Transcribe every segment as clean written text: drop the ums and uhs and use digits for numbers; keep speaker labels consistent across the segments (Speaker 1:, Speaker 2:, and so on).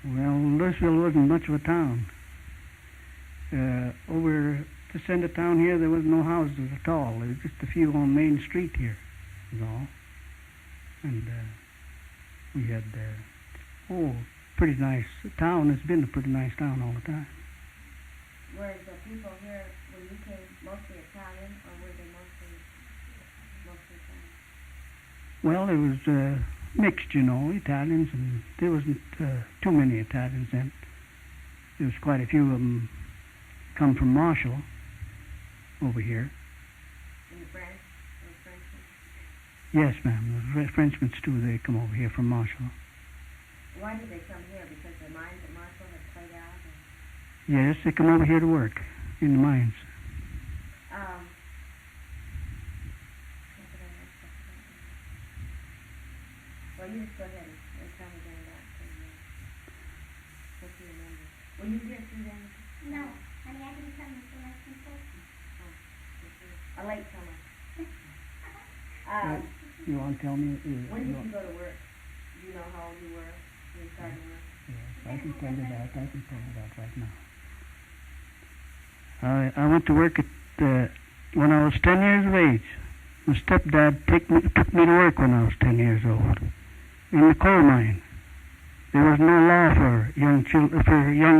Speaker 1: Well, Louisville wasn't much of a town. Over this end of town here, there was no houses at all. There was just a few on Main Street here, was all. And we had, pretty nice town. It's been a pretty nice town all the time.
Speaker 2: Were the people here, when you came, mostly Italian, or were they mostly Italian?
Speaker 1: Well, it was mixed, Italians, and there wasn't too many Italians then. There was quite a few of them come from Marshall over here.
Speaker 2: And the French? The Frenchmen?
Speaker 1: Yes, ma'am. The Frenchmen, too, they come over here from Marshall.
Speaker 2: Why did they come here? Because the mines at Marshall had played out? Or?
Speaker 1: Yes, they come over here to work in the mines.
Speaker 2: Well, you just go ahead and tell me then about what you remember. Were you here through then?
Speaker 3: No, honey, I didn't come until less than 14.
Speaker 2: A late comer.
Speaker 1: You want to tell me?
Speaker 2: When did you go to work? Do you know how old you were when you started work?
Speaker 1: Yes, I can tell you that. Right now. I went to work when I was 10 years of age. My stepdad took me to work when I was 10 years old in the coal mine. There was no law for young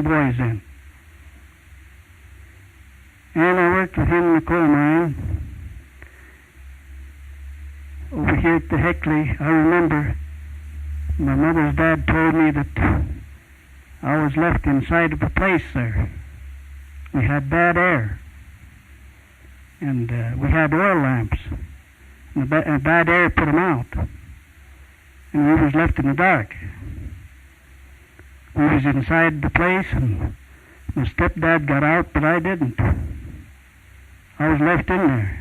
Speaker 1: boys then. And I worked with him in the coal mine over here at the Heckley. I remember my mother's dad told me that I was left inside of a place there. We had bad air, and we had oil lamps, and bad air put them out, and we was left in the dark. We was inside the place, and my stepdad got out, but I didn't. I was left in there.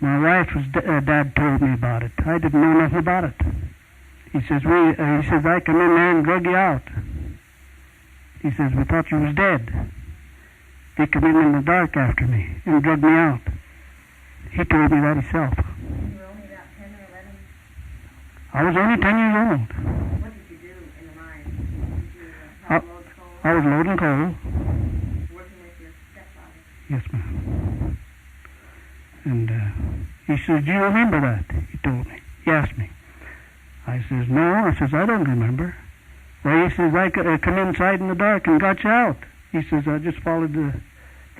Speaker 1: My wife's dad told me about it. I didn't know nothing about it. He says, I come in there and drug you out. He says, we thought you was dead. They come in the dark after me and drug me out. He told me that himself.
Speaker 2: You were only about 10 or 11?
Speaker 1: I was only 10 years old.
Speaker 2: What did you do in the mine? Did you help load coal?
Speaker 1: I was loading coal.
Speaker 2: Working with your stepfather?
Speaker 1: Yes, ma'am. And he says, do you remember that? He told me. He asked me. I says, no. I says, I don't remember. Well, he says, I come inside in the dark and got you out. He says, I just followed the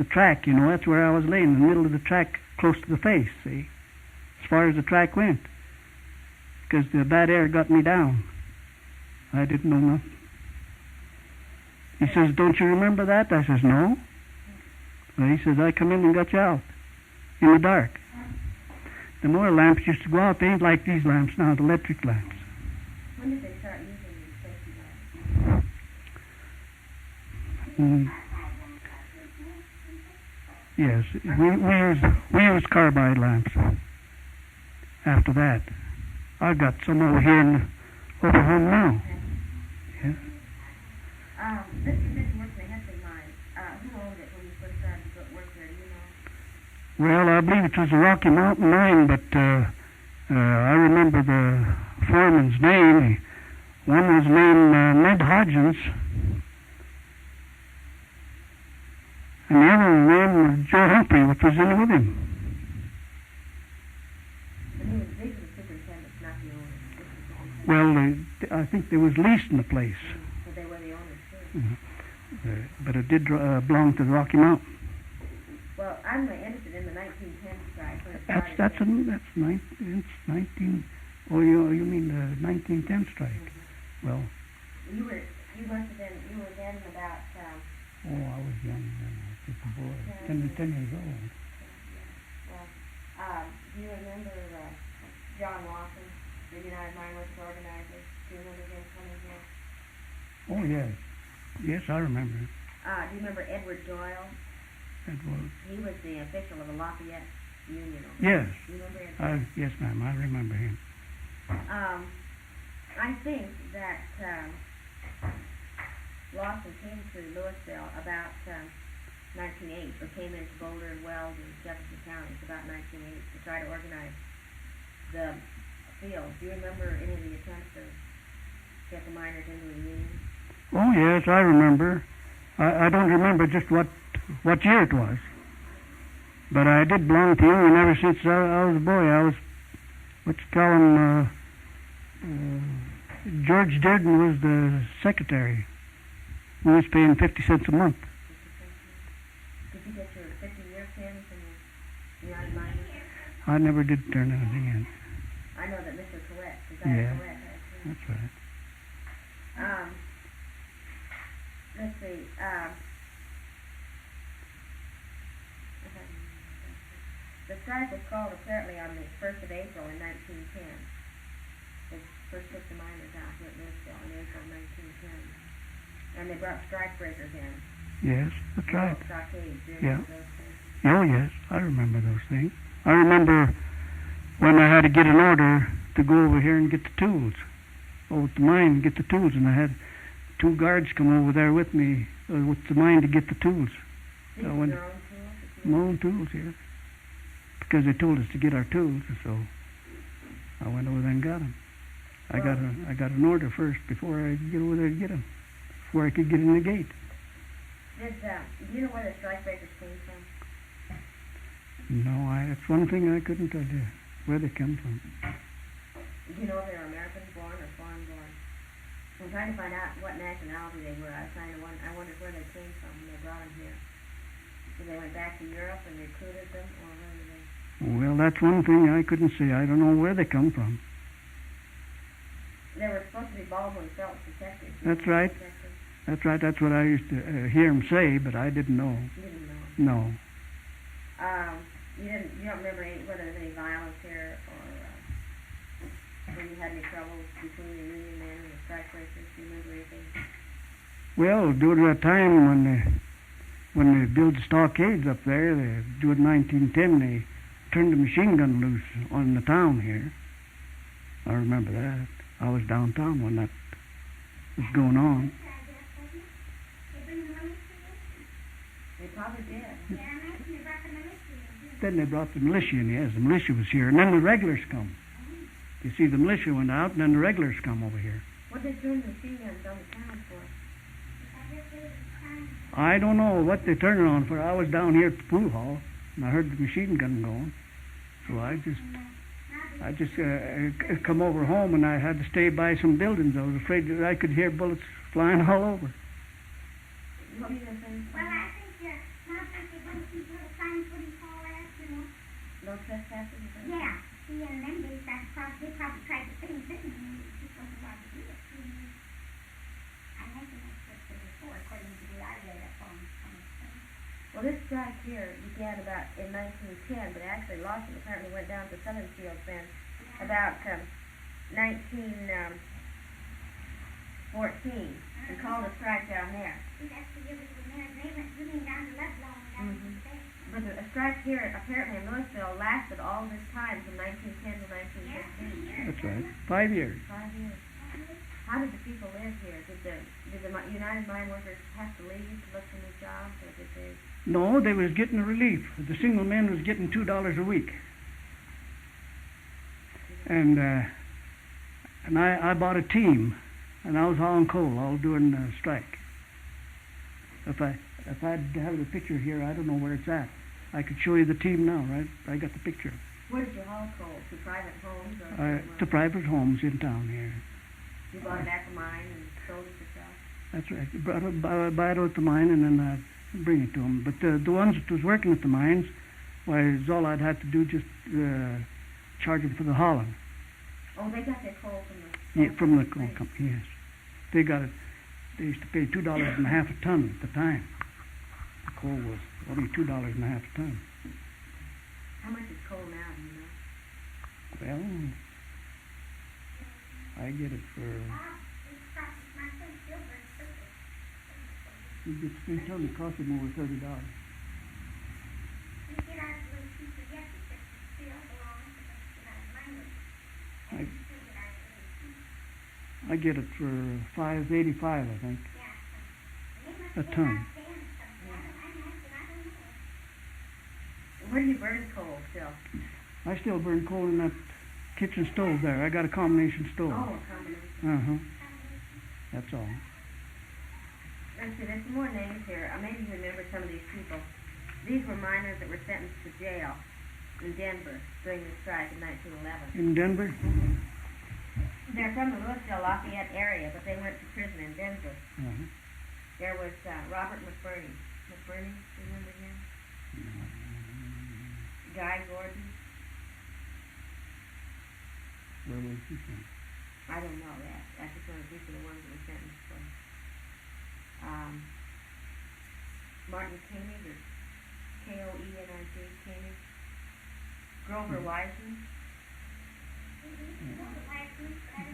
Speaker 1: track, that's where I was laying, in the middle of the track, close to the face, see, as far as the track went, because the bad air got me down. I didn't know nothing. He says, don't you remember that? I says, no. Well, he says, I come in and got you out, in the dark. The more lamps used to go out, they ain't like these lamps now, the electric lamps.
Speaker 2: When did they start using these safety lamps?
Speaker 1: Yes, we use carbide lamps. After that, I got some over here over home now. Yeah.
Speaker 2: This works the Heckley mine. Who owned it when you first started to work there? Do you know?
Speaker 1: Well, I believe it was a Rocky Mountain mine, but I remember the foreman's name. One was named Ned Hodgins. And the other name was Joe Humphrey, which was in with him.
Speaker 2: But these are the superintendents, not the owners.
Speaker 1: Well, I think they was leasing the place.
Speaker 2: So they were the owners, too.
Speaker 1: But it did belong to the Rocky Mountain.
Speaker 2: Well, I'm interested in the 1910 strike.
Speaker 1: That's 19. Oh, you mean the 1910 strike?
Speaker 2: Mm-hmm.
Speaker 1: Well.
Speaker 2: You were then about.
Speaker 1: I was young then. I was just a boy, 10 years old.
Speaker 2: Yeah. Well, do you remember John Lawson, the United Mine Workers organizer? Do you remember him coming here?
Speaker 1: Oh yes, yes, I remember.
Speaker 2: Do you remember Edward Doyle?
Speaker 1: Edward.
Speaker 2: He was the official of the Lafayette Union.
Speaker 1: Yes.
Speaker 2: Do you remember him?
Speaker 1: Yes, ma'am, I remember him.
Speaker 2: I think that Lawson came to Louisville about 1908, or came into Boulder and Wells and Jefferson counties about 1908 to try to organize the field. Do you remember any of the attempts of get the miners into the union?
Speaker 1: Oh yes, I remember. I don't remember just what year it was, but I did belong to the union ever since I was a boy. I was what you call him. George Durden was the secretary. We was paying 50 cents a month.
Speaker 2: Did you get your 50-year pin from the United Miners?
Speaker 1: I never did turn anything in.
Speaker 2: I know that Mr. Collette,
Speaker 1: Yeah,
Speaker 2: Collette has too.
Speaker 1: that's right.
Speaker 2: Let's see. The strike was called apparently on the 1st of April in 1910. They first took the miners out here at Louisville in April 1910. And they brought strike breakers in.
Speaker 1: Yes, that's right.
Speaker 2: Stockades,
Speaker 1: Yeah.
Speaker 2: those things.
Speaker 1: Oh yes, I remember those things. I remember when I had to get an order to go over here and get the tools. Over at the mine and get the tools, and I had 2 guards come over there with me with the mine to get the tools.
Speaker 2: These
Speaker 1: I
Speaker 2: are
Speaker 1: went,
Speaker 2: your own tools?
Speaker 1: my own tools, yes. Because they told us to get our tools, and so I went over there and got them. I got an order first before I could get over there to get them, before I could get in the gate.
Speaker 2: Do you know where the strike breakers came from?
Speaker 1: No, that's one thing I couldn't tell you, where they come from.
Speaker 2: Do you know if they were American born or foreign born? I'm trying to find out what nationality they were. I wondered where they came from when they brought them here. Did they went back to Europe and recruited them, or where did they?
Speaker 1: Well, that's one thing I couldn't say. I don't know where they come from.
Speaker 2: They were supposed to be Baldwin Phelps detectives.
Speaker 1: That's right.
Speaker 2: Detectives.
Speaker 1: That's right. That's what I used to hear him say, but I didn't know.
Speaker 2: You didn't know.
Speaker 1: No.
Speaker 2: You don't remember whether there was any violence here, or when you had any troubles between the union men and the strike breakers? Do you remember anything?
Speaker 1: Well, during that time when they built the stockades up there, during 1910, they turned the machine gun loose on the town here. I remember that. I was downtown when that was going on.
Speaker 2: They probably did.
Speaker 1: Then they brought the militia in, yes. The militia was here, and then the regulars come. You see, the militia went out, and then the regulars come over here.
Speaker 2: What did they turn the machine guns on the town for?
Speaker 1: I don't know what they turned it on for. I was down here at the pool hall, and I heard the machine gun going. So I just come over home, and I had to stay by some buildings. I was afraid that I could hear bullets flying all over.
Speaker 2: What are you going to say?
Speaker 3: Well, I think not that they want people to sign what do you call that,
Speaker 2: No trespassing?
Speaker 3: Yeah. See, in them days, they probably tried the same thing, and people wasn't allowed to do it. I imagine that's what they were for, according to the I read up on the thing.
Speaker 2: Well, this strike here began about in 1910, but actually Lawson apparently went down to Southern Fields then about 1914 and called a strike down there.
Speaker 3: See, that's the year they went moving down to Louisville and down to there.
Speaker 2: But the strike here apparently in Louisville lasted all this time from 1910 to 1915.
Speaker 1: That's right. 5 years.
Speaker 2: 5 years. How did the people live here? Did the United Mine Workers have to leave to look for new jobs, or did they?
Speaker 1: No, they was getting a relief. The single man was getting $2 a week. And I bought a team, and I was hauling coal all during the strike. If I'd have the picture here, I don't know where it's at. I could show you the team now, right? I got the picture.
Speaker 2: Where did you haul coal? To private homes? Or
Speaker 1: To private homes in town here.
Speaker 2: You bought it at the mine and sold it yourself?
Speaker 1: That's right. Buy it at the mine and then bring it to them. But the ones that was working at the mines, why, all I'd have to do just charge them for the hauling.
Speaker 2: Oh, they got their coal
Speaker 1: from the coal company, yes. They got it. They used to pay $2.50 a ton at the time. The coal was only $2.50 a ton.
Speaker 2: How much is coal now, do you know?
Speaker 1: Well, I get it for... They tell me it cost them over $30. I get it for $5.85, I think, a ton.
Speaker 2: Where do you burn coal still?
Speaker 1: I still burn coal in that kitchen stove there. I got a combination stove.
Speaker 2: Oh, a combination.
Speaker 1: That's all.
Speaker 2: Let's see, there's some more names here. Maybe you remember some of these people. These were miners that were sentenced to jail in Denver during the strike in 1911.
Speaker 1: In Denver?
Speaker 2: Mm-hmm. They're from the Louisville, Lafayette area, but they went to prison in Denver.
Speaker 1: Uh-huh.
Speaker 2: There was Robert McBurney. McBurney, do you remember him? Guy Gordon.
Speaker 1: Where was he from?
Speaker 2: I don't know that. I just wanted these are the ones that were sentenced for. Martin Koenig, or Koenig, Koenig. Grover Wiseman.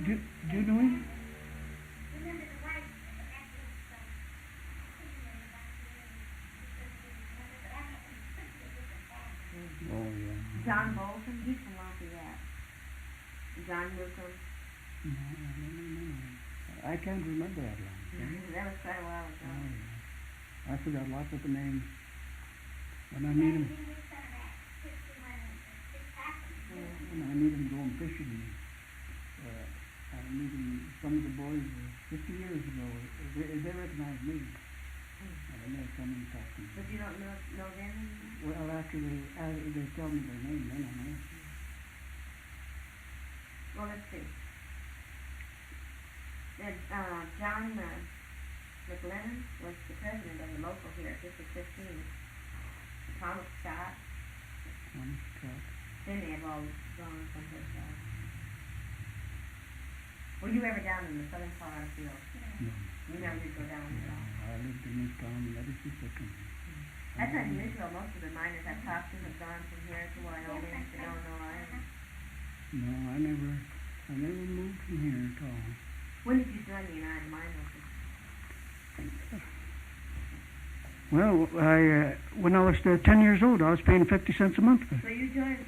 Speaker 1: Do you know him? Oh, yeah.
Speaker 2: John Bolton, he's from Lafayette. John Newcomb.
Speaker 1: No. I can't remember that long.
Speaker 2: That was quite a while ago.
Speaker 1: Oh, yeah. I forgot lots of the names. When I meet him, going fishing, I meet him, some of the boys 50 years ago, they recognize me. And they come and talk to me.
Speaker 2: But you don't know them?
Speaker 1: Well, after they tell me their name, then I know.
Speaker 2: Well, let's see. John McLennan was the president of the local here at District 15. Thomas Scott. Then they have all gone from his side. Were you ever down in the southern Colorado field?
Speaker 1: No.
Speaker 2: You never did go down at all?
Speaker 1: I lived in this town ever since I came.
Speaker 2: That's unusual. Most of the miners I've talked to have gone from here to Wyoming to Illinois.
Speaker 1: No, I never moved from here at all.
Speaker 2: When did you join the United Miners?
Speaker 1: Well, when I was 10 years old, I was paying 50 cents a month for it.
Speaker 2: So you joined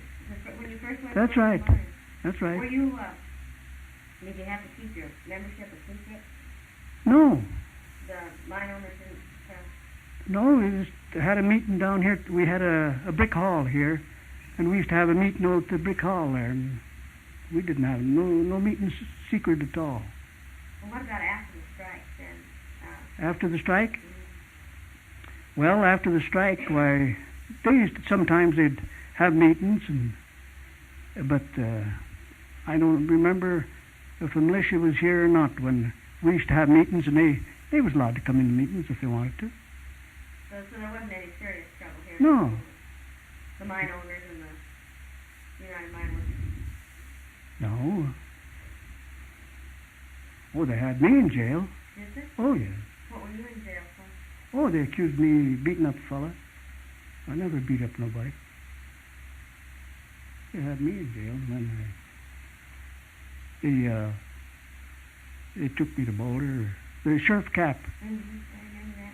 Speaker 2: when you first went
Speaker 1: That's
Speaker 2: to
Speaker 1: right.
Speaker 2: the miners?
Speaker 1: That's right.
Speaker 2: Were you, did you have to keep your membership a secret?
Speaker 1: No.
Speaker 2: The mine owners didn't tell?
Speaker 1: No, we just had a meeting down here. We had a brick hall here, and we used to have a meeting over at the brick hall there, and we didn't have no meeting secret at all.
Speaker 2: Well, what about after the strike then?
Speaker 1: After the strike? Well, after the strike, why, sometimes they'd have meetings, but I don't remember if the militia was here or not when we used to have meetings, and they was allowed to come in the meetings if they wanted to.
Speaker 2: So there wasn't any serious trouble here?
Speaker 1: No.
Speaker 2: The mine owners and the United Mine Workers?
Speaker 1: No. Oh, they had me in jail.
Speaker 2: Did they?
Speaker 1: Oh, yeah.
Speaker 2: What were you in jail for?
Speaker 1: Oh, they accused me of beating up a fella. I never beat up nobody. They had me in jail, and then they took me to Boulder. The Sheriff Cap,
Speaker 2: I remember that name.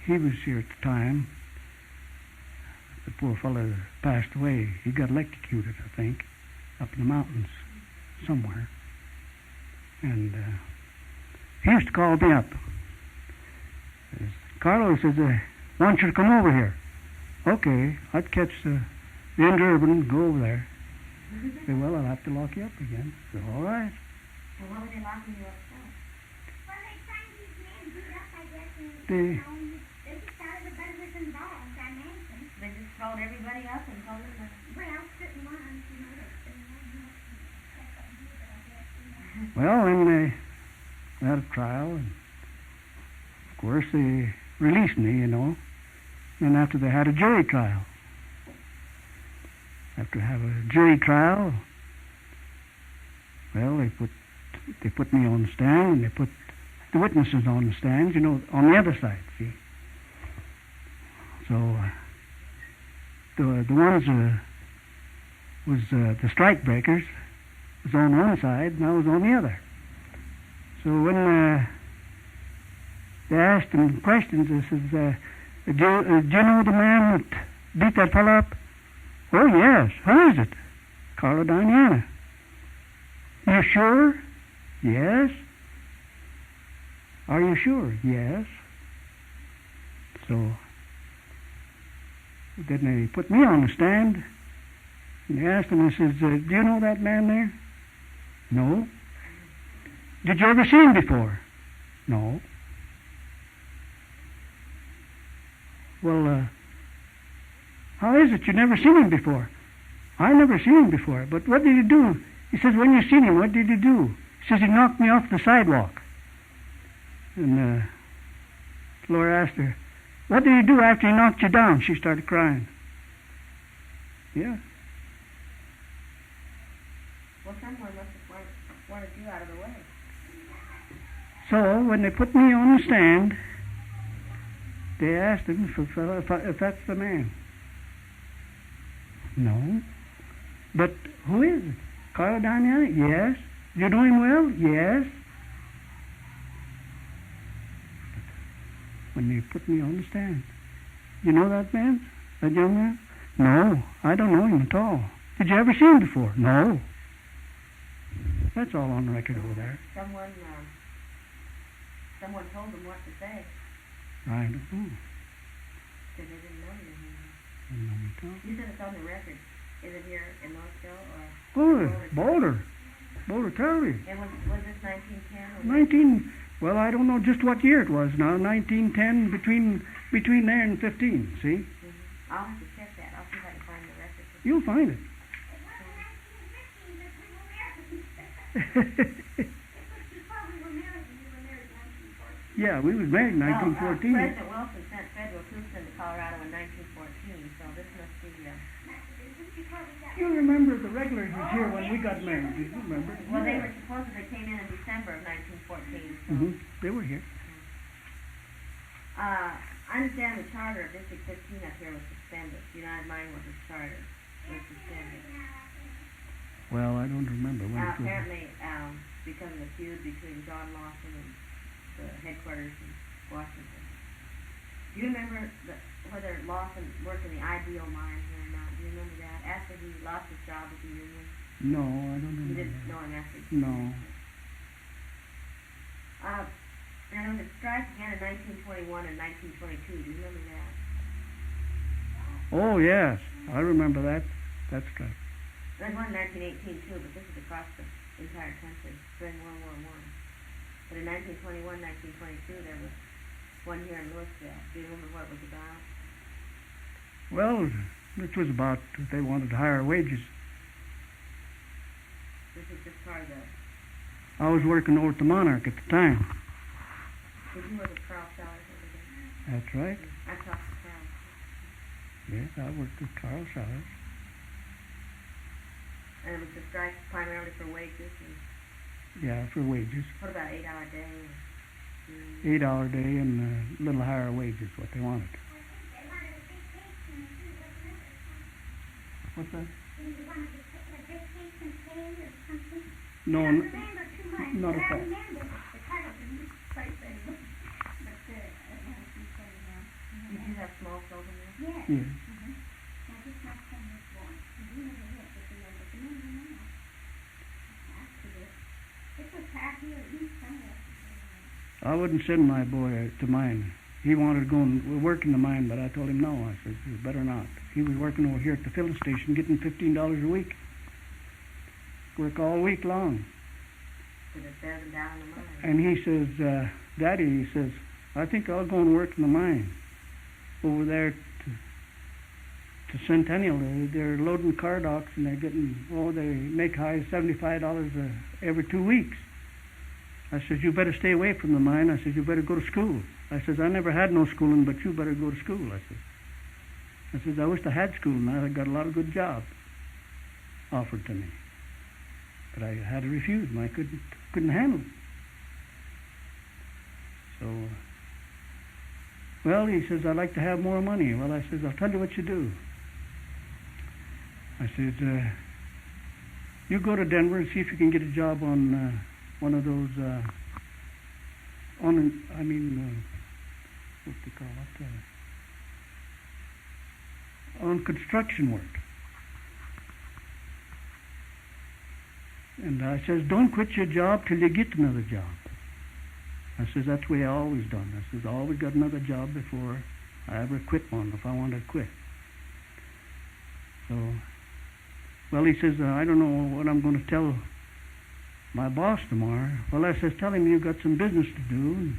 Speaker 1: he was here at the time. The poor fellow passed away. He got electrocuted, I think, up in the mountains somewhere. And he used to call me up. Says, Carlo says, I want you to come over here. Okay, I'd catch the Interurban and go over there. Say, well, I'll have to lock you up again. So, all right.
Speaker 2: Well, what were they locking you up for?
Speaker 3: Well, they find these men beat up, I guess, and
Speaker 1: They-
Speaker 3: they just thought everybody was involved, I imagine.
Speaker 2: They just called everybody up and told them that.
Speaker 3: Well, certain ones, you know, that they kept up with it, I guess, you know.
Speaker 1: Well, then they had a trial, and of course they released me, you know. And after they had a jury trial. After have a jury trial, well, they put me on the stand, and they put the witnesses on the stand, you know, on the other side, see. So the ones was the strike breakers was on one side, and I was on the other. So when they asked them questions, they said, do you know the man that beat that fellow up? Oh, yes. Who is it? Carlo Damiana. You sure? Yes. Are you sure? Yes. So then they put me on the stand, and they asked him, I says, do you know that man there? No. Did you ever see him before? No. Well, how is it you never seen him before? I never seen him before. But what did he do? He says, when you seen him, what did he do? He says, he knocked me off the sidewalk. And Laura asked her, what did he do after he knocked you down? She started crying. Yeah.
Speaker 2: Well, someone must have wanted you out of the way.
Speaker 1: So when they put me on the stand, they asked him if that's the man. No. But who is it? Carlo Damiana? Yes. You know him well? Yes. When they put me on the stand, you know that man? That young man? No, I don't know him at all. Did you ever see him before? No. That's all on record over there.
Speaker 2: Someone told them what to say.
Speaker 1: I don't know.
Speaker 2: Because they didn't know you.
Speaker 1: I don't know at all.
Speaker 2: You said it's on the record. Is it here in Louisville or?
Speaker 1: Boulder County.
Speaker 2: And was this 1910?
Speaker 1: Well, I don't know just what year it was now. 1910, between there and 15. See?
Speaker 2: Mm-hmm. I'll have to check that. I'll see if I can find the record.
Speaker 1: You'll find it. Yeah, we was married in 1914.
Speaker 2: President Wilson sent federal troops into Colorado in 1914, so this must be.
Speaker 1: You remember the regulars was here when we got married? Do you remember?
Speaker 2: Well, they were supposedly came in December of 1914. So.
Speaker 1: Mm-hmm. They were here.
Speaker 2: I understand the charter of District 15 up here was suspended. United Mine was charter was suspended.
Speaker 1: Well, I don't remember when.
Speaker 2: Apparently, because of the feud between John Lawson and the headquarters in Washington. Do you remember whether Lawson worked in the Ideal mine here or not? Do you remember that? After he lost his job with the union?
Speaker 1: No, I don't remember.
Speaker 2: You didn't know him after?
Speaker 1: No.
Speaker 2: And there was a strike again in 1921 and 1922. Do you remember that?
Speaker 1: Oh, yes. I remember that. That's right.
Speaker 2: There was one in 1918 too, but this is across the entire country during World War I. But in 1921, 1922, there was one here in Louisville. Do you remember what it was about?
Speaker 1: Well, it was about they wanted higher wages.
Speaker 2: This is just part of the...
Speaker 1: I was working over at the Monarch at the time.
Speaker 2: Did you work with Carl Sellers over there?
Speaker 1: That's right.
Speaker 2: I talked to Carl.
Speaker 1: Yes, I worked with Carl Sellers.
Speaker 2: And it was the strike primarily for wages?
Speaker 1: Yeah, for wages.
Speaker 2: What about 8-hour day?
Speaker 1: 8-hour day and a little higher wages, what they wanted. What's that? No, not at all.
Speaker 2: Did you have small children there?
Speaker 3: Yes.
Speaker 1: Yes. I wouldn't send my boy to mine. He wanted to go and work in the mine, but I told him no. I said, you better not. He was working over here at the filling station, getting $15 a week. Work all week long. And he says, Daddy, he says, I think I'll go and work in the mine over there to Centennial. They're loading car docks and they're getting, they make high $75 every 2 weeks. I said, you better stay away from the mine. I said, you better go to school. I said, I never had no schooling, but you better go to school. I said, I wish I had school now. I got a lot of good jobs offered to me. But I had to refuse them. I couldn't handle it. So, well, he says, I'd like to have more money. Well, I says, I'll tell you what you do. I said, you go to Denver and see if you can get a job on one of those, what do you call it? On construction work. And I says, don't quit your job till you get another job. I says, that's the way I always done. I says, I always got another job before I ever quit one if I wanted to quit. So, well, he says, I don't know what I'm going to tell my boss tomorrow. Well, I says, tell him you've got some business to do and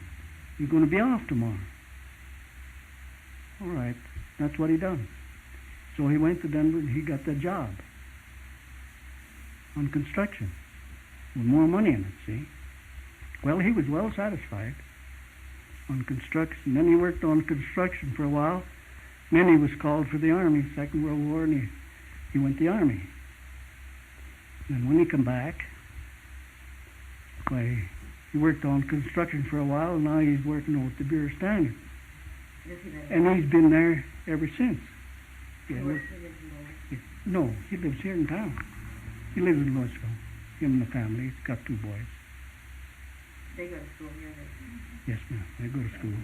Speaker 1: you're going to be off tomorrow. All right. That's what he done. So he went to Denver and he got that job on construction with more money in it, see. Well, he was well satisfied on construction. Then he worked on construction for a while. Then he was called for the Army, Second World War, and he went to the Army. And when he come back, why, he worked on construction for a while, and now he's working over at the Bureau of Standards. And he's been there ever since. Yeah, no, he lives here in town. He lives in Louisville. Him and the family. He's got 2 boys.
Speaker 2: They go to school here.
Speaker 1: Yes, ma'am. They go to school.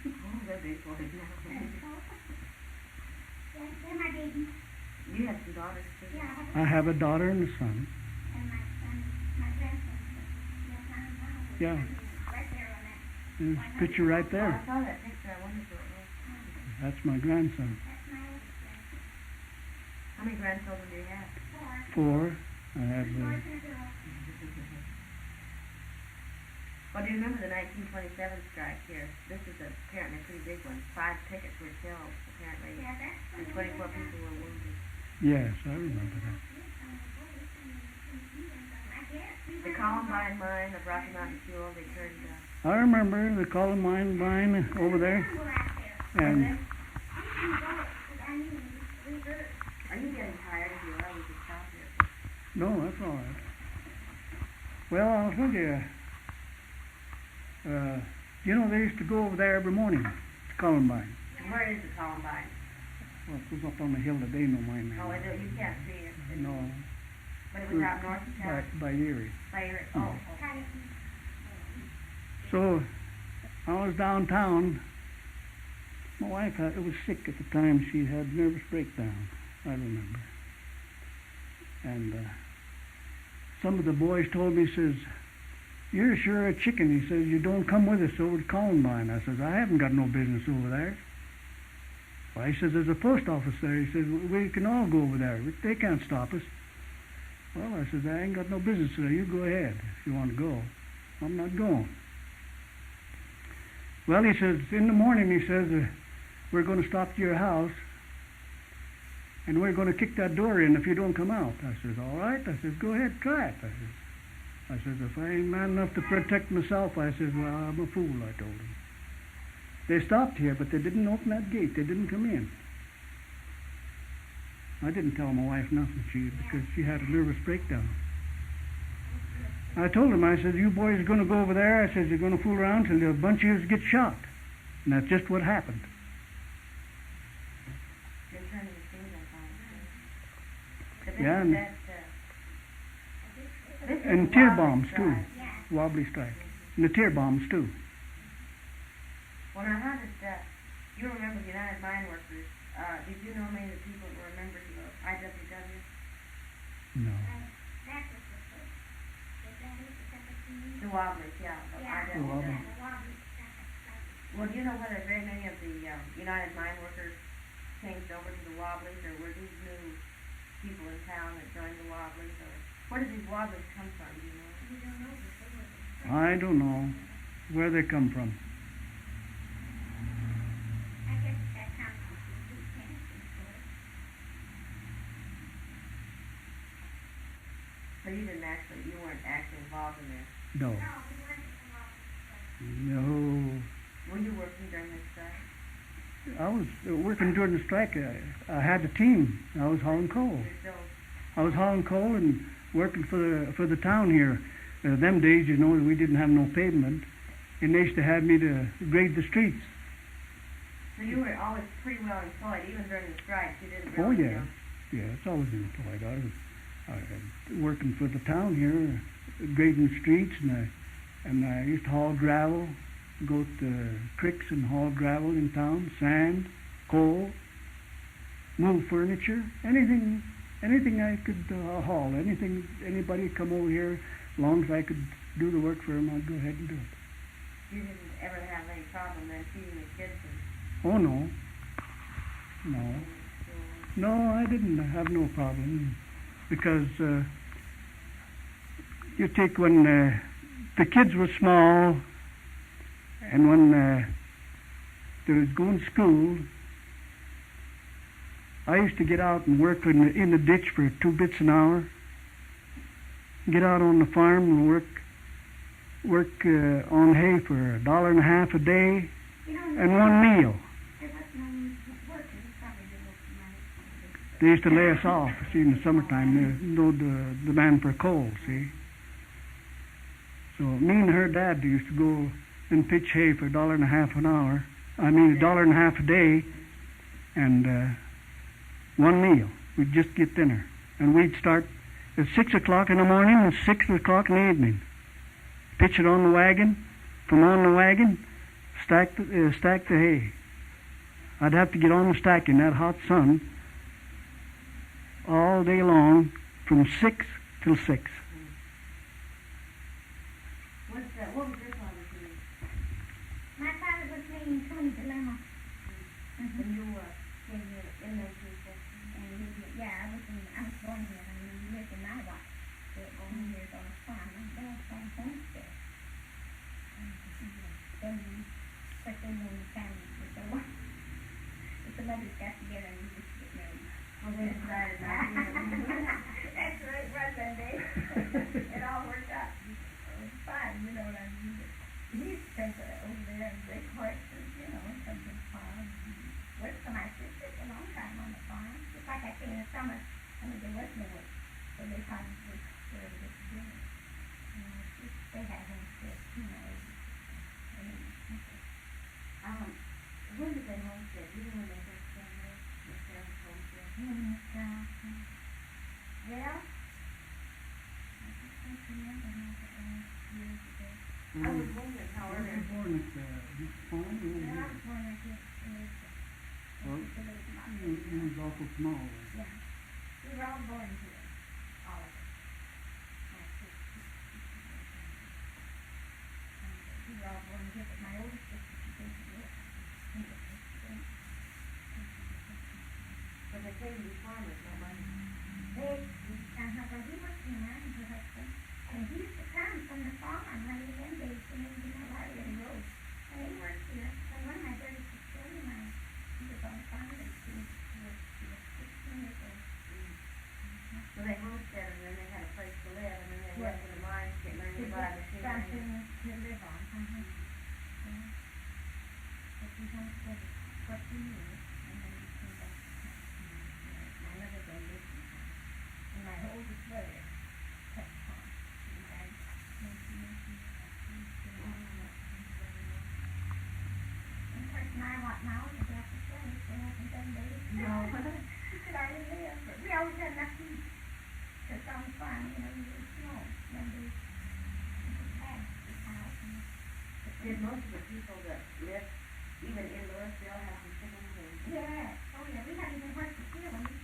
Speaker 2: Oh, they're big boys now.
Speaker 3: They're my babies.
Speaker 2: You have some daughters too?
Speaker 3: Yeah,
Speaker 1: I have a daughter and a son.
Speaker 3: and my son, my grandson.
Speaker 1: Yeah.
Speaker 3: Right there on that.
Speaker 1: There's a picture right
Speaker 2: Oh,
Speaker 1: there.
Speaker 2: I saw that picture. I wondered who it was.
Speaker 1: That's my grandson.
Speaker 3: That's my oldest grandson.
Speaker 2: How many grandchildren do you have?
Speaker 3: 4.
Speaker 1: 4. I have,
Speaker 3: Boys and a girl.
Speaker 2: Well, do you remember the 1927 strike here? This is apparently a pretty big one. 5 pickets were killed, apparently,
Speaker 3: Yeah, that's
Speaker 2: and 24 people were wounded.
Speaker 1: yes, I remember that.
Speaker 2: The Columbine mine of Rocky Mountain Fuel, they turned
Speaker 1: I remember the Columbine mine over there. And
Speaker 2: Are you getting tired of your oil? You can stop here.
Speaker 1: no, that's all right. Well, I'll tell you, they used to go over there every morning to Columbine.
Speaker 2: And where is the Columbine?
Speaker 1: Well, it was up on the hill today, no mind
Speaker 2: Oh,
Speaker 1: now.
Speaker 2: you can't see it.
Speaker 1: No,
Speaker 2: But it was out north of town?
Speaker 1: by Erie.
Speaker 2: Fire. Oh,
Speaker 1: So I was downtown. My wife was sick at the time. She had nervous breakdown, I remember. And some of the boys told me, says, you're sure a chicken. He says, you don't come with us over to Columbine. I says, I haven't got no business over there. Well, he says, there's a post office there. He says, we can all go over there. They can't stop us. Well, I says, I ain't got no business there. You go ahead if you want to go. I'm not going. Well, he says, in the morning, he says, we're going to stop to your house, and we're going to kick that door in if you don't come out. I says, all right. I says, go ahead, try it. I says, if I ain't man enough to protect myself, I says, well, I'm a fool, I told him. They stopped here, but they didn't open that gate. They didn't come in. I didn't tell my wife nothing, because she had a nervous breakdown. I told him, I said, you boys are going to go over there. I said, you're going to fool around till a bunch of you get shot. And that's just what happened.
Speaker 2: they're turning the things on fire. But
Speaker 1: Yeah,
Speaker 2: this is
Speaker 1: and
Speaker 2: a
Speaker 1: tear
Speaker 2: wobbly
Speaker 1: bombs, too.
Speaker 2: strike.
Speaker 1: Wobbly strike. And the tear bombs, too.
Speaker 2: Well, now how did you remember the United Mine Workers? Did you know many of the people who were members of the IWW?
Speaker 1: No.
Speaker 2: The Wobblies, yeah. The IWW.
Speaker 1: Wobblies.
Speaker 2: Well, do you know whether very many of the United Mine Workers changed over to the Wobblies, or were these new people in town that joined the Wobblies? Or where did these Wobblies come from, do you know? We don't know.
Speaker 1: I don't know where they come from.
Speaker 2: So you weren't actually involved in this?
Speaker 1: No. No.
Speaker 2: Were you working during this strike?
Speaker 1: I was working during the strike. I had a team. I was hauling coal. I was hauling coal and working for the town here. Them days, we didn't have no pavement, and they used to have me to grade the streets.
Speaker 2: So you were always pretty well employed, even during the strike. You didn't
Speaker 1: Oh,
Speaker 2: really
Speaker 1: yeah. Yeah, it's always employed. I was working for the town here, grading streets, and I used to haul gravel, go to creeks and haul gravel in town, sand, coal, move furniture, anything I could haul, anybody come over here, as long as I could do the work for them, I'd go ahead and do it.
Speaker 2: You didn't ever have any problem then feeding the kids and
Speaker 1: Oh, no. No, I didn't have no problem, because you take when the kids were small, and when they was going to school, I used to get out and work in the ditch for 2 bits an hour. Get out on the farm and work on hay for $1.50 a day and 1 meal. They used to lay us off, see, in the summertime. They load the man for coal, see. So me and her dad used to go and pitch hay for $1.50 an hour. $1.50 a day, and 1 meal. We'd just get dinner, and we'd start at 6 o'clock in the morning and 6 o'clock in the evening. Pitch it on the wagon. From on the wagon, stack the hay. I'd have to get on the stack in that hot sun all day long from 6 till 6.
Speaker 2: What was your father's name?
Speaker 3: My father was named Tony Delemma.
Speaker 2: And you came here in 1950?
Speaker 3: And I was born here. I mean, we lived in Iowa. We were born here on a farm. My dad farmed homestead. Then we put them in the family. The mothers got together and we used to get married.
Speaker 2: Well, they decided not to.
Speaker 3: That's the way it was that day. It all worked out. It was fine, you know what I mean. We used to take over there and break horses, you know, and come to the farm. Worked for my sister a long time on the farm. Just like I say in the summer, there was no work. So they probably would where to get to dinner. You know, they had homestead, you know.
Speaker 2: When did they homestead? You know when they first came there? Your parents homestead?
Speaker 3: Well, I can't remember how it was years ago.
Speaker 2: I was wondering how
Speaker 1: I was born at this farm.
Speaker 3: I was born at this
Speaker 1: Well, it was awful small.
Speaker 3: Yeah. We were all born here. All of us. My sister. We were all born here, but my oldest sister, she came to live.
Speaker 2: But they came to be farmers, no money.
Speaker 3: But he was in mine, her husband. And he used to come from the farm when he was in days when he didn't have hardly any roads. And he worked here. And one of my brothers was children, he was on the farm and he was 16 years old.
Speaker 2: So they homesteaded and then they had a place to live and then they went to the mines, getting ready to buy machinery.
Speaker 3: Something to live on. Yeah. But we homesteaded for 2 years and then we came back to my mother then lived in town. And my oldest brother kept on. He died in 1919. And of course now is after 20, so I haven't done days.
Speaker 2: No.
Speaker 3: We could hardly live, but we always had enough to eat. Because on the farm, you know, we were small. Remember, we had this house.
Speaker 2: Did most of the people that lived even in Louisville have some chickens?
Speaker 3: Yeah. Oh, yeah. We had even horses here when we...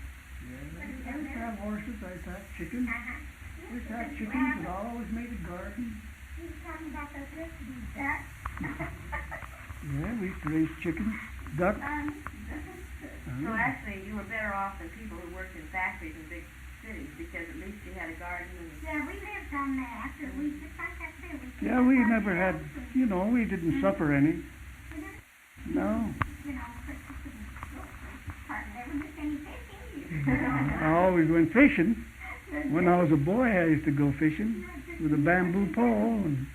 Speaker 1: I used to have horses, I used to have chickens. We used to have chickens, and I always made a garden.
Speaker 3: He was talking about those recipes, ducks.
Speaker 1: Yeah, we used to raise chickens, ducks.
Speaker 2: So actually, you were better off than people who worked in factories in big cities because at least you had a garden. And
Speaker 3: Yeah, we lived on that. We just like I said,
Speaker 1: Yeah, we never had, we didn't suffer any. No.
Speaker 3: You know, of course, we couldn't go hardly ever miss any fishing.
Speaker 1: I always went fishing. When I was a boy, I used to go fishing with a bamboo pole. And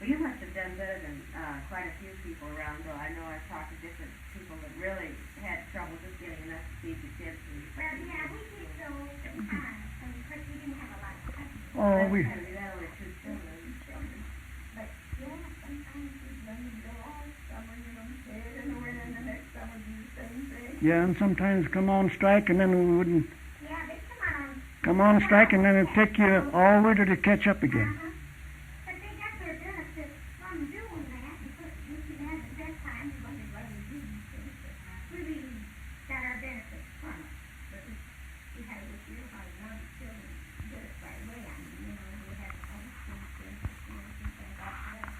Speaker 2: Well, you must have done better than quite a few people around, though. I know I've talked to different people that really had trouble just getting enough to feed the kids.
Speaker 3: Well, yeah, we did so sometimes. And of course, we didn't have a lot of company.
Speaker 1: oh, we.
Speaker 2: had only 2 children.
Speaker 3: But, yeah, sometimes we'd run and go all summer, you know, and then the next summer do the same thing.
Speaker 1: Yeah, and sometimes come on strike, and then we wouldn't
Speaker 3: Yeah, they
Speaker 1: come on strike, and then it'd take you all winter to catch up again.
Speaker 3: But they got their benefits from doing that, because we could have at that time, we wasn't running these things, but we really got our benefits from it. But we had to feel how young children did it right away. I mean, you know, we had all the things and things after that.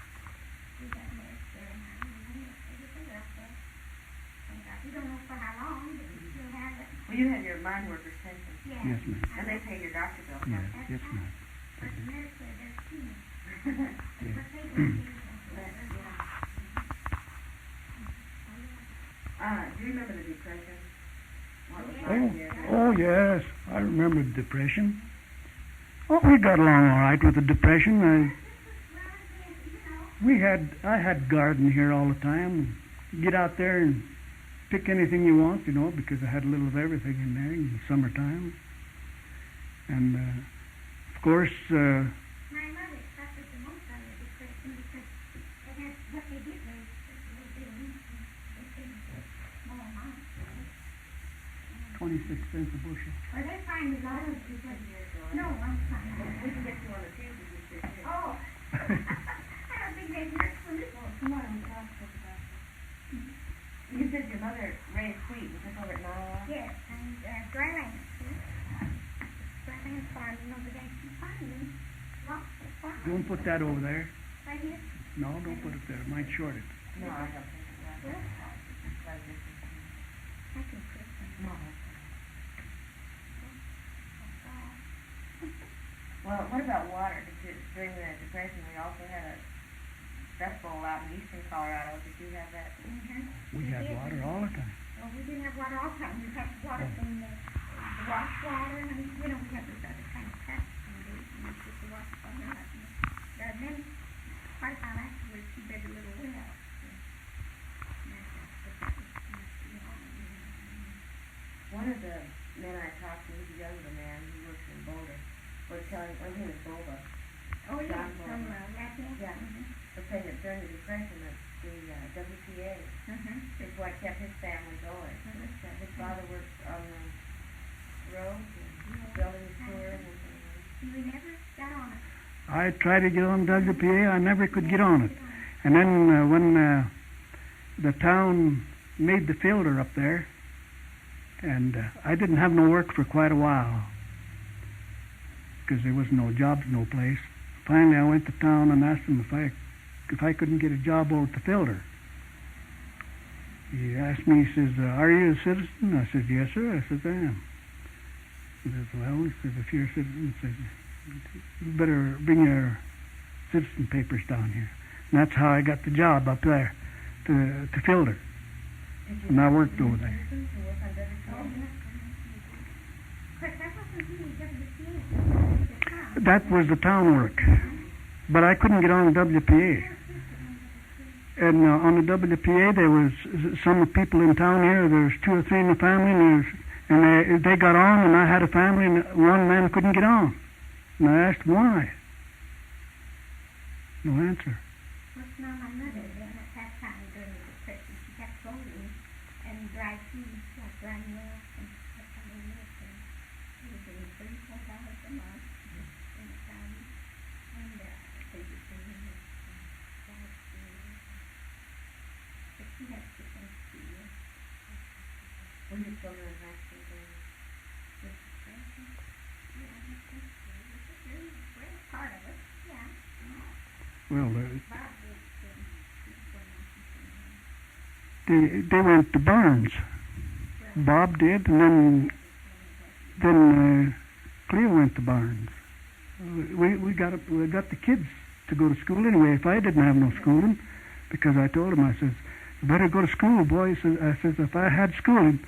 Speaker 3: We got married there, and everything else. Thank God. We don't know for how long, but we still have it.
Speaker 2: Well, you had your mine workers' pension.
Speaker 3: Yeah.
Speaker 1: Yes, ma'am.
Speaker 2: And they paid your doctor bill.
Speaker 1: Yes, yes, ma'am.
Speaker 3: But medically, there's chemo.
Speaker 1: Yeah.
Speaker 3: But they don't do
Speaker 2: Do you remember the Depression? What was
Speaker 3: Yeah.
Speaker 2: like here?
Speaker 1: Oh, yes, I remember the Depression. Oh, we got along all right with the Depression. I had garden here all the time. Get out there and pick anything you want, because I had a little of everything in there in the summertime. And, of course,
Speaker 3: My mother suffered the most out of depression because they had, what they did was just a little bit of income. They paid a small amount.
Speaker 1: 26 cents a bushel.
Speaker 3: Well, they find a lot of people. No, I'm fine.
Speaker 2: We can get you on the table if you sit here.
Speaker 3: Oh. I don't think they've heard from this one. Come on,
Speaker 2: You said your mother raised wheat. Was this over at Noah?
Speaker 3: yes, and dry land. Dry land farming over there. Farming. Lots of farming.
Speaker 1: Don't put that over there.
Speaker 3: Right here.
Speaker 1: No, don't put it there. It might short it.
Speaker 2: No, I don't think it was.
Speaker 3: I can put some.
Speaker 2: No. Well, what about water? During the Depression, we also had a dust bowl out in eastern Colorado. Did you have that?
Speaker 1: We had water all the time.
Speaker 3: Well, we didn't have water all the time. We had water from the wash water, and we don't have this other kind of tap. And it's just the wash water. And then, quite a while afterwards, she did a little well.
Speaker 2: One of the men I talked to, he's a younger man, he works in Boulder, was telling, when he was Boba,
Speaker 3: Oh, yeah,
Speaker 2: John
Speaker 3: from
Speaker 2: Boulder,
Speaker 3: Latin.
Speaker 2: Yeah. was saying that during the Depression, that the WPA is what kept his family going. His father worked on the roads and building the sewers and things.
Speaker 3: We never got on it.
Speaker 1: I tried to get on WPA. I never could get on it. And then when the town made the filter up there, and I didn't have no work for quite a while because there was no jobs, no place. Finally, I went to town and asked him if I couldn't get a job over at the filter. He asked me, he says, "Are you a citizen?" I said, "Yes, sir." I said, "I am." He says, "Well," he says, "if you're a citizen," he says, "you better bring your citizen papers down here." And that's how I got the job up there to filter. And I worked over there. That was the town work. But I couldn't get on the WPA. And on the WPA, there was some people in town here. There was 2 or 3 in the family, and they got on, and I had a family, and one man couldn't get on. And I asked why. No answer.
Speaker 3: Well, now my mother then at that time during the Depression, she kept voting and dried foods like dry milk and that kind of milk, and it was getting $34 a month in the county, and they were doing this dried food. But she had to come to you.
Speaker 2: When did children in high school go?
Speaker 3: This Depression? Yeah, this was really part of it, yeah.
Speaker 1: Well,
Speaker 3: Bob did
Speaker 1: they went to Burns. Bob did, and then Cleo went to Barnes. We got the kids to go to school anyway. If I didn't have no schooling, because I told him, I says, "You better go to school, boy." I says, if I had schooling,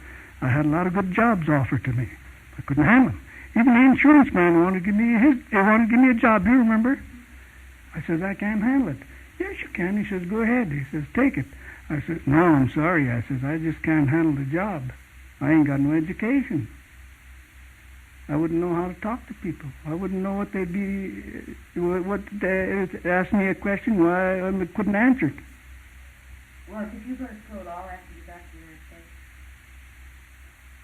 Speaker 1: I had a lot of good jobs offered to me. I couldn't handle them. Even the insurance man wanted to give me a job. Do you remember? I says, "I can't handle it." "Yes, you can." He says, "Go ahead." He says, "Take it." I said, "No, I'm sorry." I says, "I just can't handle the job. I ain't got no education. I wouldn't know how to talk to people. I wouldn't know what they'd be, what they ask me a question, why I couldn't answer it."
Speaker 2: Well, did you go to school at all after you got to the United States?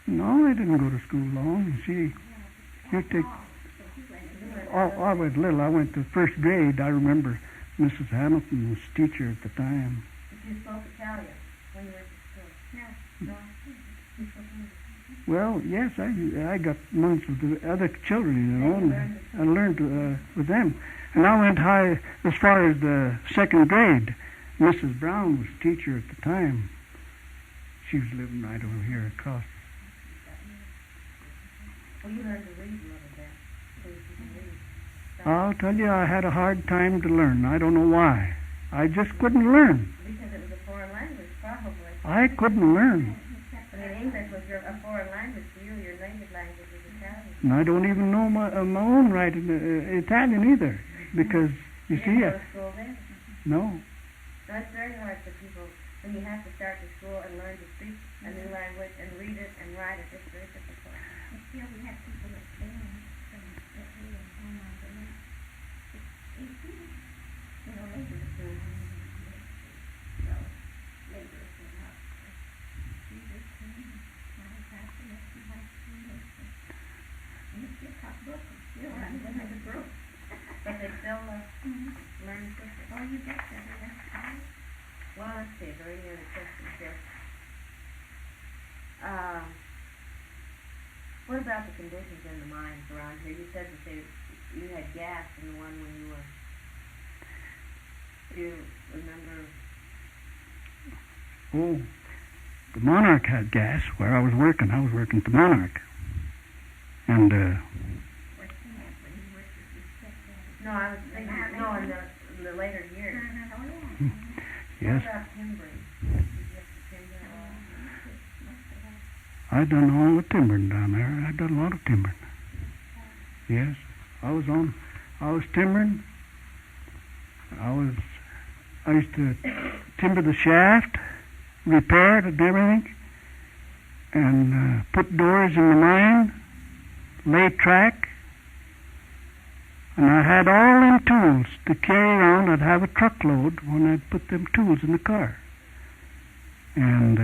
Speaker 1: No, I didn't go to school long. See, you take. Oh, I was little. I went to first grade. I remember Mrs. Hamilton was teacher at the time.
Speaker 2: But you spoke Italian when you went to school? No.
Speaker 1: Well, yes, I got amongst the other children, and I learned with them. And I went high as far as the second grade. Mrs. Brown was teacher at the time. She was living right over here across.
Speaker 2: Well, you learned to read a little bit, so you can read.
Speaker 1: I'll tell you, I had a hard time to learn. I don't know why. I just couldn't learn.
Speaker 2: Because it was a foreign language, probably.
Speaker 1: I couldn't learn.
Speaker 2: I mean, English was a foreign language to you. Your native language was Italian.
Speaker 1: And I don't even know my own writing Italian either. Because, you see,
Speaker 2: go to school then?
Speaker 1: No.
Speaker 2: That's very hard for people when you have to start to school and learn to speak a new language and read it and write it. It's very difficult.
Speaker 3: And still we have people that stand from that way and hang on to that. It's easy. You know, labor is good. So, labor is good. Jesus came, my pastor left me high school. And it's just hot book. Still, I'm going to have a broke.
Speaker 2: But they still learn quickly.
Speaker 3: Oh, you bet that. That's fine.
Speaker 2: Well, let's see. Are there any other questions here? What about the conditions in the mines around here? You said that you had gas in the one when you were. Do you remember?
Speaker 1: Oh, the Monarch had gas where I was working. I was working at the Monarch. And,
Speaker 2: No, I was thinking, in the later years.
Speaker 1: yes.
Speaker 2: What about timbering?
Speaker 1: I done all the timbering down there. I done a lot of timbering. Yes. I was timbering. I used to timber the shaft, repair it and everything, and put doors in the mine, lay track, and I had all them tools to carry around. I'd have a truckload when I'd put them tools in the car. And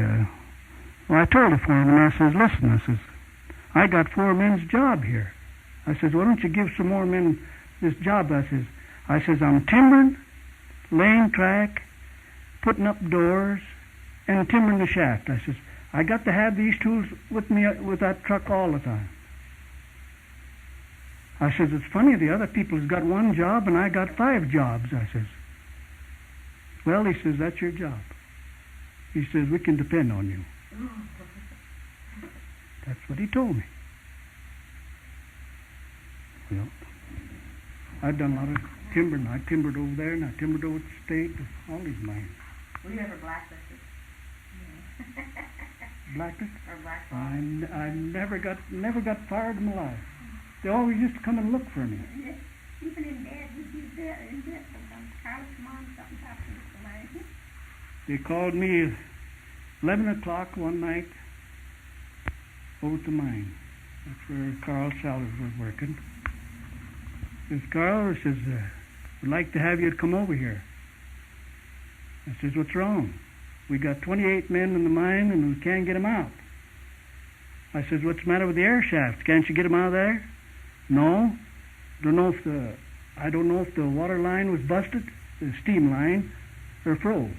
Speaker 1: well, I told the foreman, I says, listen, I says, I got 4 men's job here. I says, why don't you give some more men this job? I says, I'm timbering, laying track, putting up doors, and timbering the shaft. I says, I got to have these tools with me with that truck all the time. I says, it's funny, the other people's got 1 job and I got 5 jobs. I says, well, he says, that's your job. He says, we can depend on you. That's what he told me. Well, I've done a lot of timbering. I timbered over there and I timbered over at the state, all these mines.
Speaker 2: Were you ever blacklisted?
Speaker 1: Blacklisted?
Speaker 2: Or blacklisted?
Speaker 1: I never got fired in my life. They always used to come and look for me.
Speaker 3: Even in bed, we'd be there in bed. Carlos, Mom, something happened to my.
Speaker 1: They called me at 11 o'clock one night over at the mine. That's where Carl Sellers was working. Says, Carl, says, we'd like to have you come over here. I says, what's wrong? We got 28 men in the mine and we can't get them out. I says, what's the matter with the air shafts? Can't you get them out of there? No. I don't know if the water line was busted, the steam line, or froze.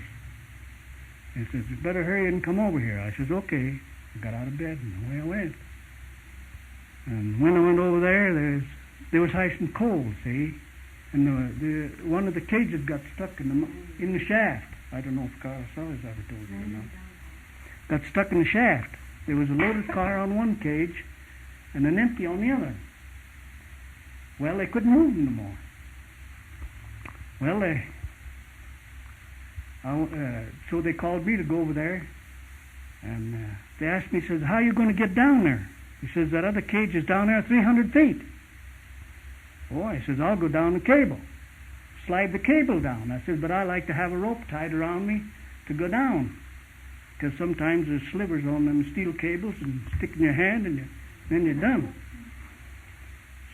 Speaker 1: He says, you better hurry and come over here. I says, okay. I got out of bed and away I went. And when I went over there was high coal, see? And one of the cages got stuck in the shaft. I don't know if Carl Sellers ever told you or not. Got stuck in the shaft. There was a loaded car on one cage and an empty on the other. Well, they couldn't move them no more. Well, so they called me to go over there, and they asked me, says, how are you going to get down there? He says, that other cage is down there 300 feet. Oh, I says, I'll go down the cable. Slide the cable down. I said, but I like to have a rope tied around me to go down. Because sometimes there's slivers on them steel cables and stick in your hand and then you're done.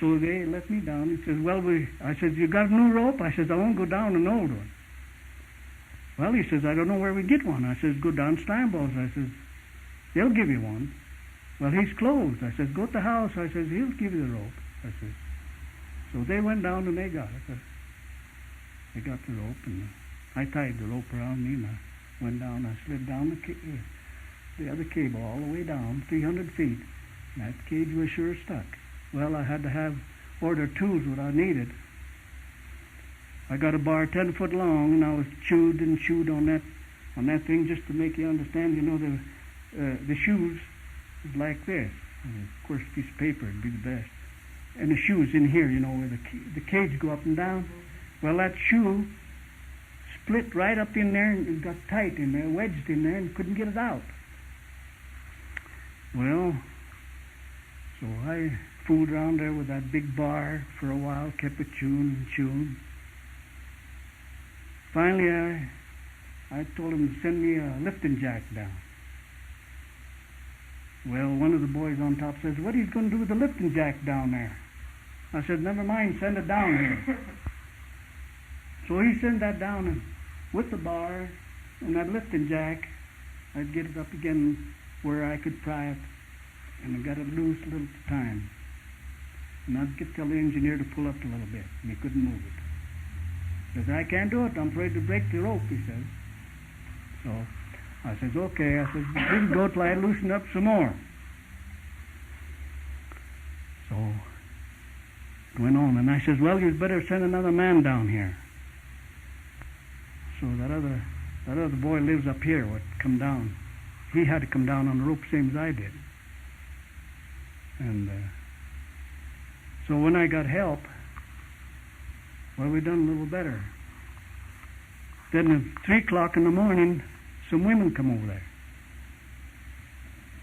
Speaker 1: So they let me down. He says, well, I said, you got a new rope? I says, I won't go down an old one. Well, he says, I don't know where we get one. I says, go down Steinball's. I says, they'll give you one. Well, he's closed. I says, go to the house. I says, he'll give you the rope. I says, so they went down and they got it. They got the rope and I tied the rope around me and I went down. I slid down the other cable all the way down, 300 feet. And that cage was sure stuck. Well, I had to order tools what I needed. I got a bar 10 foot long, and I was chewed on that thing just to make you understand. You know, the shoes is like this. And of course, a piece of paper would be the best. and the shoe's in here, where the cage go up and down. Well, that shoe split right up in there and got tight in there, wedged in there, and couldn't get it out. Well, so I fooled around there with that big bar for a while, kept it chewing and chewing. Finally, I told him to send me a lifting jack down. Well, one of the boys on top says, "What are you going to do with the lifting jack down there?" I said, "Never mind, send it down here." So he sent that down, and with the bar and that lifting jack, I'd get it up again where I could pry it, and I got it loose a little at a time. And I'd tell the engineer to pull up a little bit, and he couldn't move it. He says, "I can't do it, I'm afraid to break the rope," he says. So I says, "Okay," I says, "Please go till I loosen up some more." So it went on, and I says, "Well, you'd better send another man down here." So that other boy lives up here, would come down. He had to come down on the rope same as I did. And so when I got help, well, we done a little better. Then at 3 o'clock in the morning, some women come over there.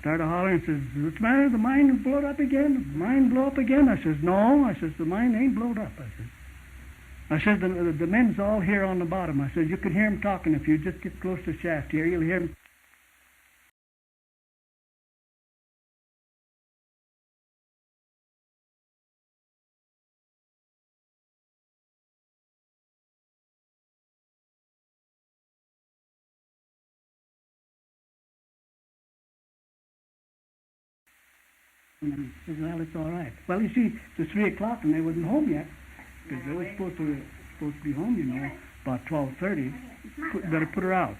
Speaker 1: Started hollering and says, "What's the matter? The mine blowed up again? The mine blow up again?" I says, "No," I says, "the mine ain't blowed up." I said, the men's all here on the bottom. I said, "You can hear them talking if you just get close to the shaft here. You'll hear them." And I said, "Well, it's all right." Well, you see, it's 3 o'clock and they wasn't home yet, because they were supposed to be home, about 12:30. Better put her out.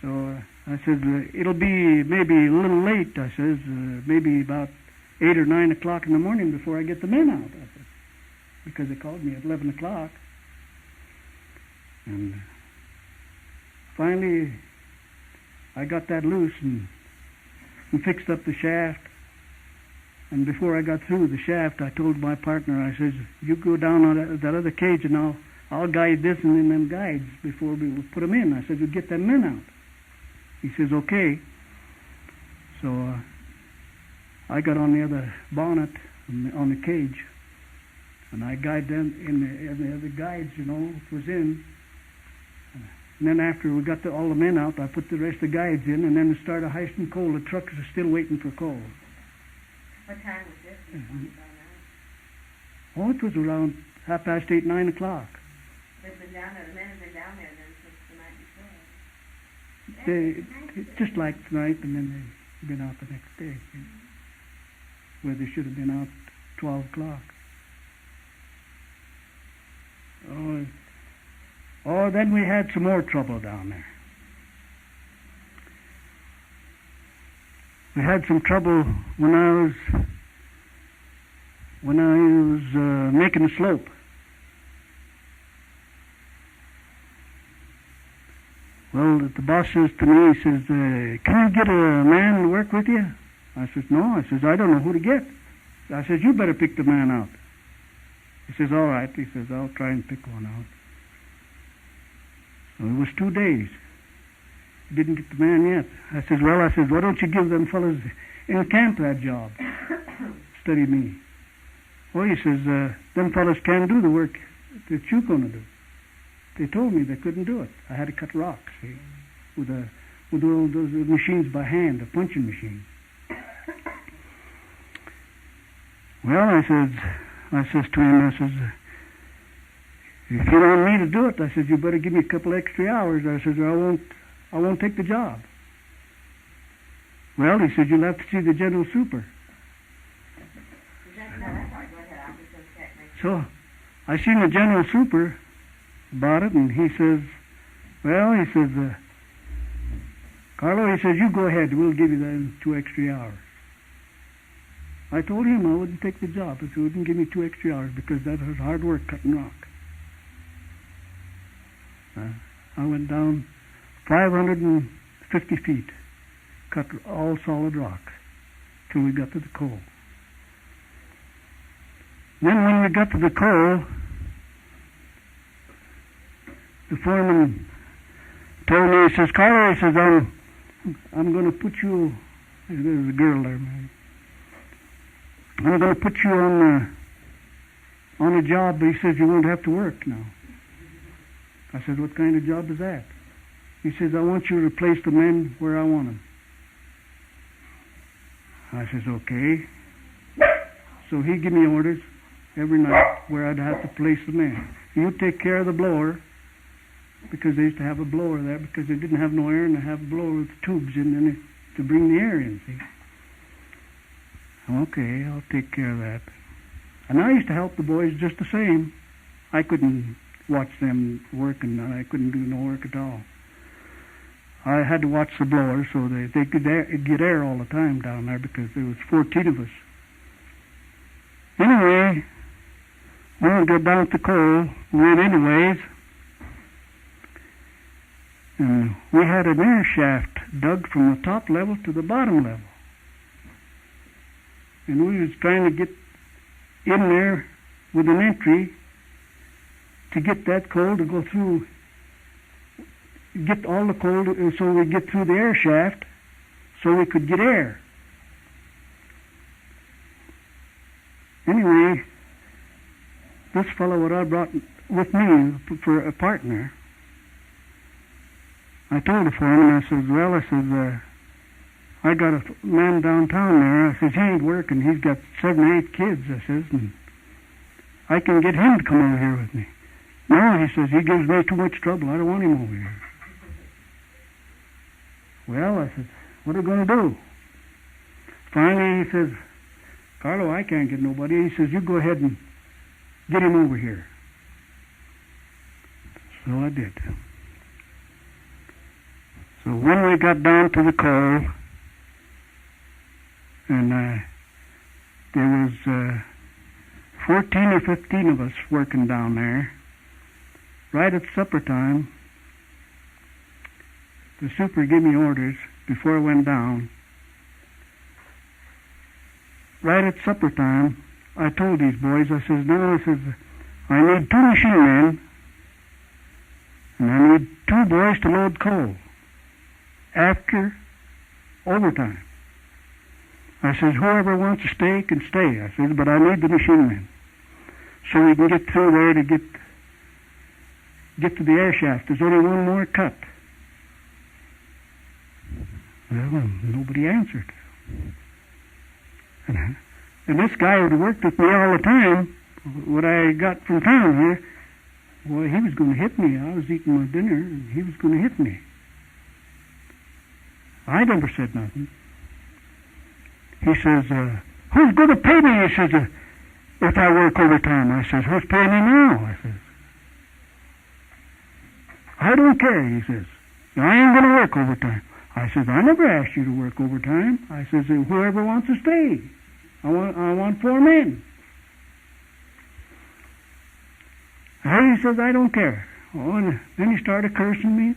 Speaker 1: So I said, "It'll be maybe a little late," I says, "maybe about 8 or 9 o'clock in the morning before I get the men out," I said, because they called me at 11 o'clock. And finally, I got that loose and fixed up the shaft. And before I got through the shaft, I told my partner, I says, "You go down on that other cage and I'll guide this and then them guides before we put them in." I said, "We'll get them men out." He says, "Okay." So I got on the other bonnet on the cage, and I guided them in the other guides, it was in. And then after we got all the men out, I put the rest of the guides in, and then we started hoisting coal. The trucks are still waiting for coal.
Speaker 2: What time was this?
Speaker 1: Oh, it was around 8:30, 9 o'clock.
Speaker 2: They've been down there. The men have been down there then since the night before.
Speaker 1: They just like tonight, and then they've been out the next day, where they should have been out 12 o'clock. Oh, then we had some more trouble down there. We had some trouble when I was making a slope. Well, the boss says to me, he says, "Can you get a man to work with you?" I says, "No." I says, "I don't know who to get." I says, "You better pick the man out." He says, "All right." He says, "I'll try and pick one out." So it was 2 days. Didn't get the man yet. I says, "Well," I says, "why don't you give them fellas in camp that job? Study me." Well, he says, "Them fellas can't do the work that you're going to do." They told me they couldn't do it. I had to cut rocks, see, with all those machines by hand, a punching machine. Well, I says to him, I says, "If you don't want me to do it," I says, "you better give me a couple extra hours." I says, "or I won't take the job." Well, he said, "You'll have to see the general super." So I seen the general super about it, and he says, "Carlo," he says, "you go ahead. We'll give you the 2 extra hours." I told him I wouldn't take the job if he wouldn't give me 2 extra hours, because that was hard work cutting rock. I went down 550 feet cut all solid rock till we got to the coal. Then when we got to the coal, the foreman told me, he says, Carlo, he says, I'm going to put you, there's a girl there, man. I'm going to put you on a job, but he says you won't have to work now. I said, what kind of job is that? He says, I want you to place the men where I want them. I says, okay. So he gave me orders every night where I'd have to place the men. You take care of the blower, because they used to have a blower there, because they didn't have no air, and they have a blower with tubes in it to bring the air in, see. Okay, I'll take care of that. And I used to help the boys just the same. I couldn't watch them working, and I couldn't do no work at all. I had to watch the blower so they could get air all the time down there, because there was 14 of us. Anyway, when we got down to coal, we went anyways, and we had an air shaft dug from the top level to the bottom level. And we was trying to get in there with an entry to get that coal to go through, get all the coal so we get through the air shaft so we could get air. Anyway, this fellow what I brought with me for a partner, I told the foreman, I said, well, I said, I got a man downtown there. I says, he ain't working. He's got 7 or 8 kids, I says, and I can get him to come over here with me. No, he says, he gives me too much trouble. I don't want him over here. Well, I said, what are we going to do? Finally, he says, Carlo, I can't get nobody. He says, you go ahead and get him over here. So I did. So when we got down to the coal, and there was 14 or 15 of us working down there. Right at supper time, the super gave me orders before I went down. Right at supper time, I told these boys, I says, no, I says, I need 2 machine men, and I need 2 boys to load coal after overtime. I says, whoever wants to stay can stay. I says, but I need the machine men so we can get through there to get to the air shaft. There's only one more cut. Well, nobody answered. And this guy who worked with me all the time, what I got from town here, well, he was going to hit me. I was eating my dinner, and he was going to hit me. I never said nothing. He says, who's going to pay me? He says, if I work overtime. I says, who's paying me now? I says, I don't care, he says. I ain't going to work overtime. I says, I never asked you to work overtime. I says, whoever wants to stay. I want 4 men. And he says, I don't care. Oh, and then he started cursing me.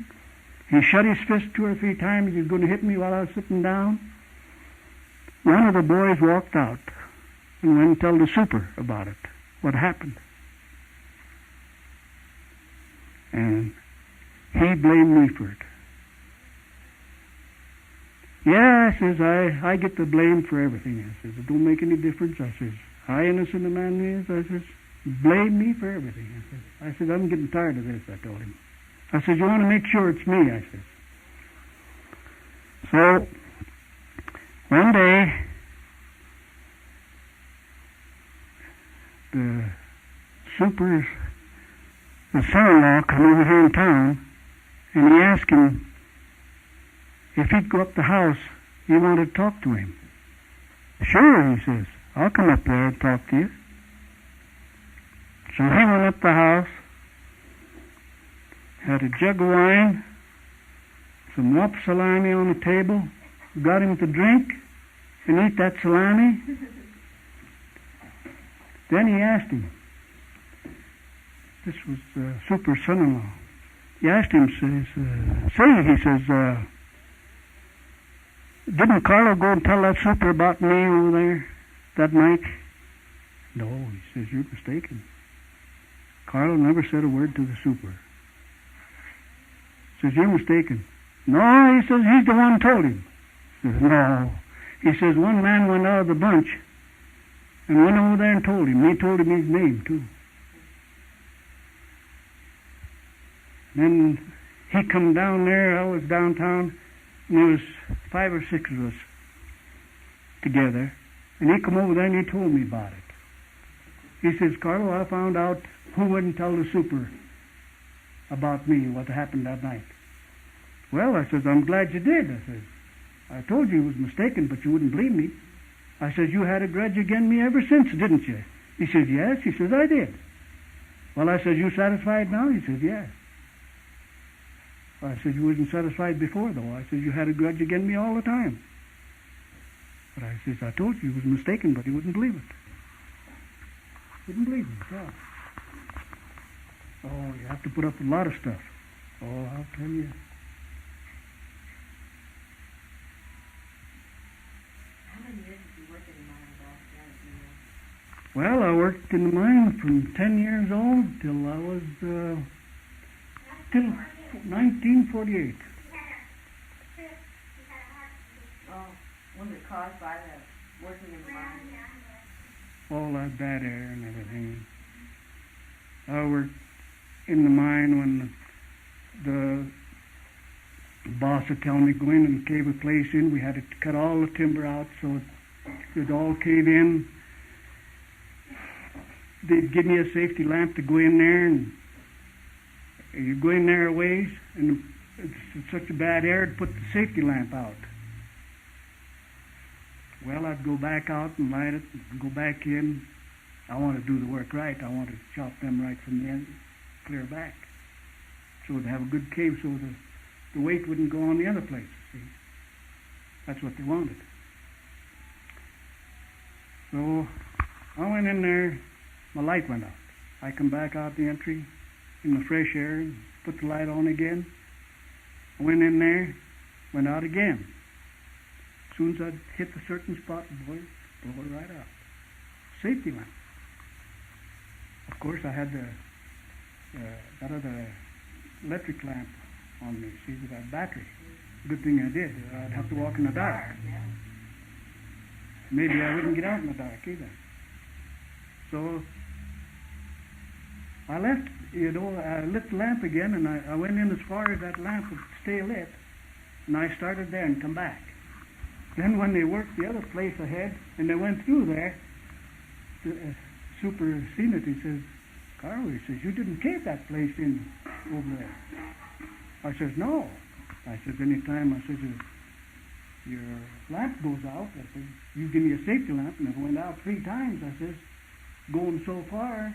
Speaker 1: He shut his fist 2 or 3 times. He was going to hit me while I was sitting down. One of the boys walked out and went and told the super about it, what happened. And he blamed me for it. Yeah, I says, I get the blame for everything. I says, it don't make any difference. I says, how innocent a man is. I says, blame me for everything. I said, I'm getting tired of this, I told him. I said, you want to make sure it's me, I said. So, one day, the super's the son-in-law come over here in town, and he asked him if he'd go up the house. He wanted to talk to him. Sure, he says, I'll come up there and talk to you. So he went up the house, had a jug of wine, some whop salami on the table, got him to drink and eat that salami. Then he asked him, this was Super's son-in-law, he asked him, he says, didn't Carlo go and tell that super about me over there that night? No, he says, you're mistaken. Carlo never said a word to the super. He says, you're mistaken. No, he says, he's the one told him. He says, no. He says, one man went out of the bunch and went over there and told him. He told him his name, too. Then he come down there, I was downtown, and there was 5 or 6 of us together. And he come over there and he told me about it. He says, Carlo, I found out who wouldn't tell the super about me, what happened that night. Well, I says, I'm glad you did. I says, I told you was mistaken, but you wouldn't believe me. I says, you had a grudge against me ever since, didn't you? He says, yes. He says, I did. Well, I says, you satisfied now? He says, yes. I said, you wasn't satisfied before, though. I said, you had a grudge against me all the time. But I says, I told you he was mistaken, but he wouldn't believe it. Wouldn't believe it, yeah. Oh, you have to put up with a lot of stuff. Oh, I'll tell you.
Speaker 2: How many years did you work in the mine, boss?
Speaker 1: Well, I worked in the mine from 10 years old till I was, till 1948.
Speaker 2: Oh, was it caused by the working in the mine?
Speaker 1: All that bad air and everything. I worked in the mine when the boss would tell me, go in and cave a place in. We had to cut all the timber out so it could all cave in. They'd give me a safety lamp to go in there, and you go in there a ways, and it's such a bad air, it'd put the safety lamp out. Well, I'd go back out and light it, and go back in. I want to do the work right. I want to chop them right from the end, clear back. So to have a good cave so the weight wouldn't go on the other place, see. That's what they wanted. So I went in there, my light went out. I come back out the entry in the fresh air and put the light on again. I went in there, went out again. As soon as I'd hit a certain spot, boy, blow it right out. Safety lamp. Of course, I had that other electric lamp on me, see, with that battery. Good thing I did. I'd have to walk in the dark. Maybe I wouldn't get out in the dark either. So I left, I lit the lamp again, and I went in as far as that lamp would stay lit, and I started there and come back. Then when they worked the other place ahead, and they went through there, the super seen it, he says, Carl, he says, you didn't cave that place in over there. I says, no. I says, anytime, I says, your lamp goes out, I says, you give me a safety lamp, and it went out 3 times, I says, going so far,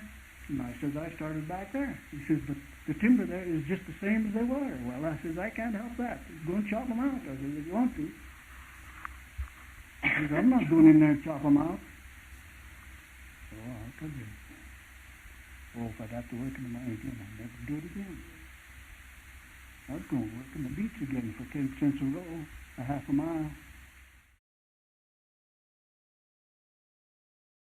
Speaker 1: and I says, I started back there. He says, but the timber there is just the same as they were. Well, I says, I can't help that. Go and chop them out. I says, if you want to. He says, I'm not going in there and chop them out. So I told you, oh, if I'd have to work in the mine again, I'd never do it again. I was going to work in the beach again for 10 cents a roll, a half a mile.